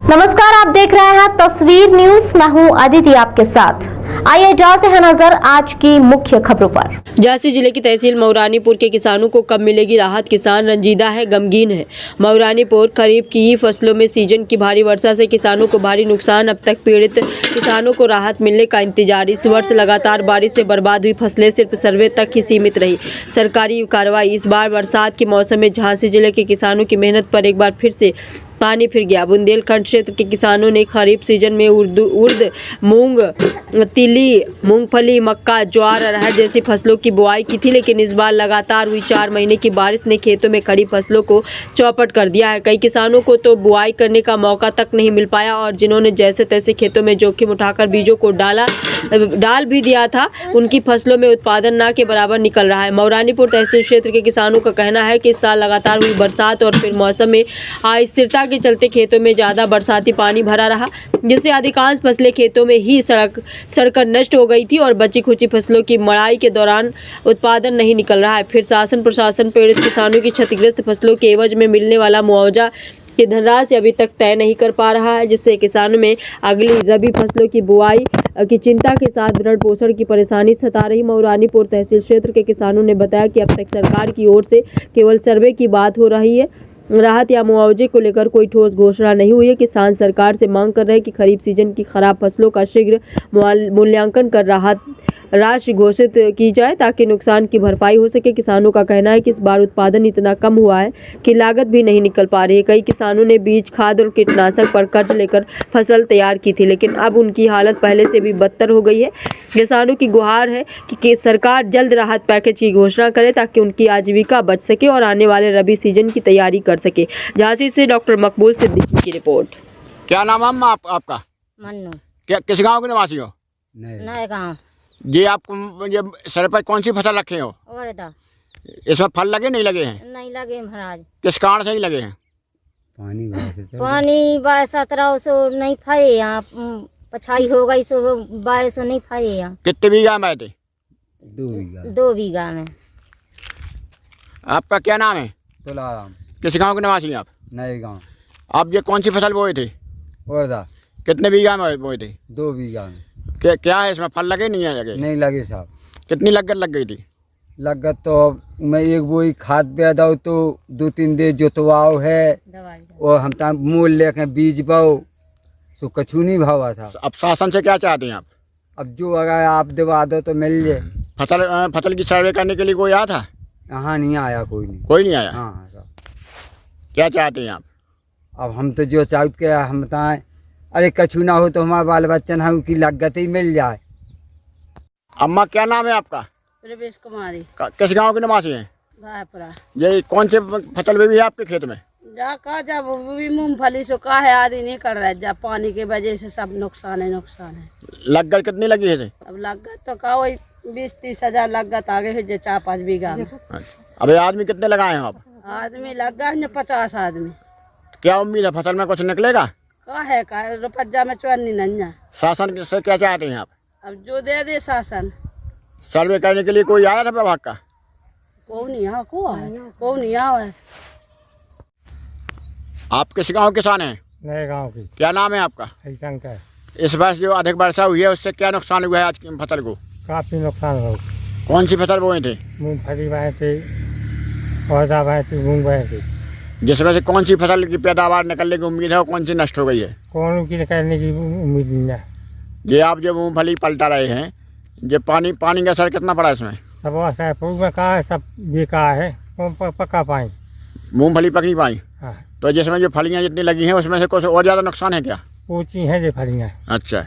नमस्कार, आप देख रहे हैं तस्वीर न्यूज। मैं हूं अदिति आपके साथ। आइए डालते हैं नजर आज की मुख्य खबरों पर। झांसी जिले की तहसील मऊरानीपुर के किसानों को कब मिलेगी राहत? किसान रंजीदा है, गमगीन है। मऊरानीपुर खरीफ की फसलों में सीजन की भारी वर्षा से किसानों को भारी नुकसान। अब तक पीड़ित किसानों को राहत मिलने का इंतजार। इस वर्ष लगातार बारिश से बर्बाद हुई फसलें सिर्फ सर्वे तक ही सीमित रही सरकारी कार्रवाई। इस बार बरसात के मौसम में झांसी जिले के किसानों की मेहनत पर एक बार फिर से पानी फिर गया। बुंदेलखंड क्षेत्र के किसानों ने खरीफ सीजन में उर्द, मूंग, तिली, मूंगफली, मक्का, ज्वार, अरहर जैसी फसलों की बुआई की थी, लेकिन इस बार लगातार हुई 4 महीने की बारिश ने खेतों में खड़ी फसलों को चौपट कर दिया है। कई किसानों को तो बुआई करने का मौका तक नहीं मिल पाया और जिन्होंने जैसे तैसे खेतों में जोखिम उठाकर बीजों को डाल भी दिया था, उनकी फसलों में उत्पादन ना के बराबर निकल रहा है। मऊरानीपुर तहसील क्षेत्र के किसानों का कहना है कि इस साल लगातार हुई बरसात और फिर मौसम में अस्थिरता के चलते खेतों में ज़्यादा बरसाती पानी भरा रहा, जिससे अधिकांश फसलें खेतों में ही सड़कर नष्ट हो गई थी और बची खुची फसलों की मड़ाई के दौरान उत्पादन नहीं निकल रहा है। फिर शासन प्रशासन पीड़ित किसानों की क्षतिग्रस्त फसलों के एवज में मिलने वाला मुआवजा की धनराशि अभी तक तय नहीं कर पा रहा है, जिससे किसानों में अगली रबी फसलों की बुआई की चिंता के साथ भरण पोषण की परेशानी सता रही। मऊरानीपुर तहसील क्षेत्र के किसानों ने बताया कि अब तक सरकार की ओर से केवल सर्वे की बात हो रही है, राहत या मुआवजे को लेकर कोई ठोस घोषणा नहीं हुई है। किसान सरकार से मांग कर रहे हैं कि खरीफ सीजन की खराब फसलों का शीघ्र मूल्यांकन कर राहत राशि घोषित की जाए ताकि नुकसान की भरपाई हो सके। किसानों का कहना है कि इस बार उत्पादन इतना कम हुआ है कि लागत भी नहीं निकल पा रही है। कई किसानों ने बीज, खाद और कीटनाशक पर कर्ज लेकर फसल तैयार की थी, लेकिन अब उनकी हालत पहले से भी बदतर हो गई है। किसानों की गुहार है कि सरकार जल्द राहत पैकेज की घोषणा करे ताकि उनकी आजीविका बच सके और आने वाले रबी सीजन की तैयारी कर सके। झांसी से डॉक्टर मकबूल सिद्दीकी की रिपोर्ट। क्या नाम है अम्मा आपका? मन्नू। क्या किस गांव के निवासी हो? नए गाँव। जी, आप ये सर पर कौन सी फसल रखे हो? उड़द। इसमें फल लगे नहीं लगे हैं? नहीं लगे महाराज। किस कारण से ही लगे हैं? पानी 17 सौ नहीं फाये यहाँ, पछाई हो गई सो 22 सौ नहीं फाये यहाँ। कितने बीघा में थे? 2 बीघा में। आपका क्या नाम है? तुलाराम। किस गांव के निवासी हैं आप? नए गाँव। आप ये कौन सी फसल बोए थे? उड़द। कितने बीघा में बोए थे? 2 बीघा में। क्या है इसमें फल लगे नहीं है लगे? नहीं लगे साहब। कितनी लागत लग गई थी? लागत तो मैं एक बोई खाद पे दाओ तो 2-3 दे जोतवाओ है और हम तो मूल लेके बीज पाओ सो कछू नहीं भावा था। अब शासन से क्या चाहते हैं आप? अब जो अगर आप दिवा दो तो मिल जाए। फसल की सर्वे करने के लिए कोई आया था? यहाँ नहीं आया कोई नहीं। कोई नहीं आया? हाँ साहब। क्या चाहते हैं आप? अब हम तो जो चाहते के हम बताएं, अरे कछू ना हो तो हमारे बाल बच्चन हम की लागत ही मिल जाए। अम्मा क्या नाम है आपका? प्रवेश कुमारी। किस गांव के निवासी हैं? गायपुरा। ये कौन से फसल भी है आपके खेत में? जब भी मूंगफली सो का है आदि नहीं कर रहा है, जब पानी की वजह से सब नुकसान है। लागत कितनी लगी है? अब लागत तो का वही 20-30 हजार लागत आगे है 4-5 बीघा में। अबे आदमी कितने लगाए हैं आप? आदमी लग गए 50 आदमी। क्या उम्मीद है फसल में कुछ निकलेगा? का रुपया में चौनी नन्या। शासन से क्या चाहते हैं आप? अब जो दे शासन। सर्वे करने के लिए कोई आया था विभाग का? कौन नहीं आया। आप किस गांव किसान हैं? नए गांव की। क्या नाम है आपका? हरिशंकर। इस वर्ष जो अधिक वर्षा हुई है उससे क्या नुकसान हुआ है आज की फसल को? काफी नुकसान हो। कौन सी फसल बोए थे? मूंगफली बाए थे, पौधा बाए थे, मूंग बाए थे। जिसमें से कौन सी फसल की पैदावार निकलने की उम्मीद है और कौन सी नष्ट हो गई है? कौन की निकलने की उम्मीद नहीं है। ये आप जो मूंगफली पलटा रहे हैं, ये पानी का असर कितना पड़ा इसमें? सब में कहा है, सब बेकार है, पका पाए। मूंगफली पक नहीं पाई? हाँ। तो जिसमें जो फलियाँ जितनी लगी हैं उसमें से कुछ और ज़्यादा नुकसान है क्या? ऊँची है जो फलियाँ। अच्छा,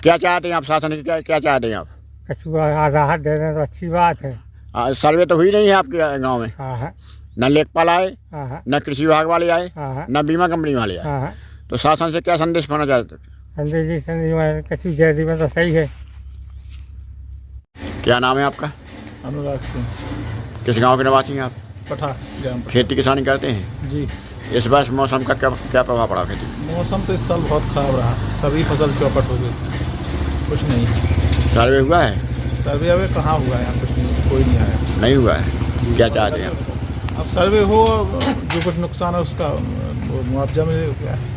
क्या चाहते हैं आप शासन की? क्या चाहते हैं आप? कछुआ राहत दे दें तो अच्छी बात है। सर्वे तो हुई नहीं है आपके गाँव में? हाँ। न लेखपाल आए, हाँ। न कृषि विभाग वाले आए, हाँ। न बीमा कंपनी वाले आए। हाँ। तो शासन से क्या संदेश पाना चाहते? संदेश कछू जैदी में तो सही है। क्या नाम है आपका? अनुराग सिंह। किस गांव के निवासी हैं आप? पठा ग्राम। खेती किसानी करते हैं जी। इस वर्ष मौसम का क्या प्रभाव पड़ा खेती? मौसम तो इस साल बहुत ख़राब रहा, सभी फसल चौपट हो गई, कुछ नहीं। सर्वे हुआ है? सर्वे अभी कहाँ हुआ है, यहाँ कुछ नहीं, कोई नहीं आया। नहीं हुआ है? क्या चाहते हैं आप? अब सर्वे हो, जो कुछ नुकसान है उसका मुआवजा मिले क्या है।